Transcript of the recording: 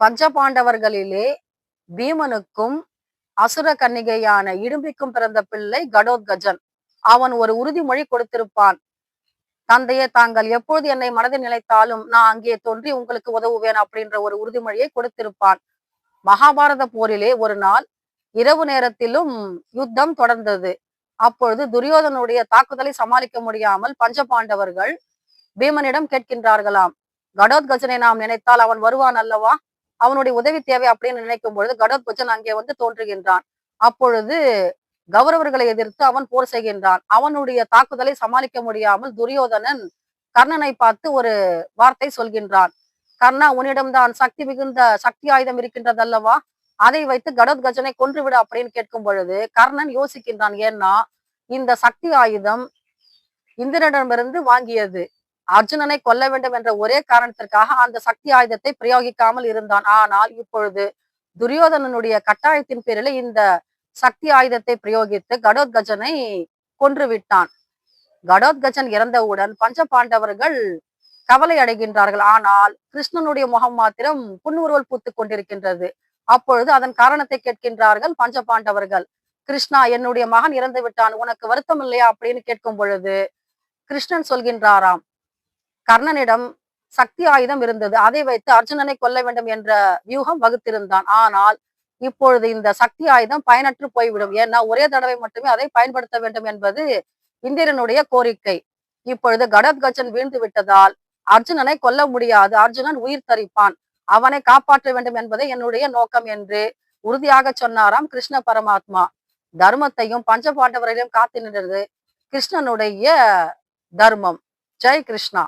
பஞ்சபாண்டவர்களிலே பீமனுக்கும் அசுர கன்னிகையான இடும்பிக்கும் பிறந்த பிள்ளை கடோத்கஜன். அவன் ஒரு உறுதிமொழி கொடுத்திருப்பான். தந்தையே, தாங்கள் எப்பொழுது என்னை மனதில் நினைத்தாலும் நான் அங்கே தோன்றி உங்களுக்கு உதவுவேன் அப்படின்ற ஒரு உறுதிமொழியை கொடுத்திருப்பான். மகாபாரத போரிலே ஒரு நாள் இரவு நேரத்திலும் யுத்தம் தொடர்ந்தது. அப்பொழுது துரியோதனுடைய தாக்குதலை சமாளிக்க முடியாமல் பஞ்சபாண்டவர்கள் பீமனிடம் கேட்கின்றார்களாம், கடோத்கஜனை நாம் நினைத்தால் அவன் வருவான் அல்லவா, அவனுடைய உதவி தேவை அப்படின்னு நினைக்கும் பொழுது கடோத்கஜன் அங்கே வந்து தோன்றுகின்றான். அப்பொழுது கௌரவர்களை எதிர்த்து அவன் போர் செய்கின்றான். அவனுடைய தாக்குதலை சமாளிக்க முடியாமல் துரியோதனன் கர்ணனை பார்த்து ஒரு வார்த்தை சொல்கின்றான். கர்ணா, உன்னிடம்தான் சக்தி மிகுந்த சக்தி ஆயுதம் இருக்கின்றது அல்லவா, அதை வைத்து கடோத்கஜனை கொன்றுவிடு அப்படின்னு கேட்கும் பொழுது கர்ணன் யோசிக்கின்றான். ஏன்னா இந்த சக்தி ஆயுதம் இந்திரனிடமிருந்து வாங்கியது. அர்ஜுனனை கொல்ல வேண்டும் என்ற ஒரே காரணத்திற்காக அந்த சக்தி ஆயுதத்தை பிரயோகிக்காமல் இருந்தான். ஆனால் இப்பொழுது துரியோதனனுடைய கட்டாயத்தின் பேரில் இந்த சக்தி ஆயுதத்தை பிரயோகித்து கடோத்கஜனை கொன்று விட்டான். கடோத்கஜன் இறந்தவுடன் பஞ்ச பாண்டவர்கள் கவலை அடைகின்றார்கள். ஆனால் கிருஷ்ணனுடைய முகம் மாத்திரம் புன்முறுவல் பூத்து கொண்டிருக்கின்றது. அப்பொழுது அதன் காரணத்தை கேட்கின்றார்கள் பஞ்ச பாண்டவர்கள். கிருஷ்ணா, என்னுடைய மகன் இறந்து விட்டான், உனக்கு வருத்தம் இல்லையா அப்படின்னு கேட்கும் பொழுது கிருஷ்ணன் சொல்கின்றாராம், கர்ணனிடம் சக்தி ஆயுதம் இருந்தது, அதை வைத்து அர்ஜுனனை கொல்ல வேண்டும் என்ற வியூகம் வகுத்திருந்தான். ஆனால் இப்பொழுது இந்த சக்தி ஆயுதம் பயனற்று போய்விடும். ஏன்னா ஒரே தடவை மட்டுமே அதை பயன்படுத்த வேண்டும் என்பது இந்திரனுடைய கோரிக்கை. இப்பொழுது கடோத்கஜன் வீழ்ந்து விட்டதால் அர்ஜுனனை கொல்ல முடியாது, அர்ஜுனன் உயிர் தரிப்பான், அவனை காப்பாற்ற வேண்டும் என்பதே என்னுடைய நோக்கம் என்று உறுதியாக சொன்னாராம் கிருஷ்ண பரமாத்மா. தர்மத்தையும் பஞ்ச பாண்டவரையும் காத்து நின்றது கிருஷ்ணனுடைய தர்மம். ஜெய் கிருஷ்ணா.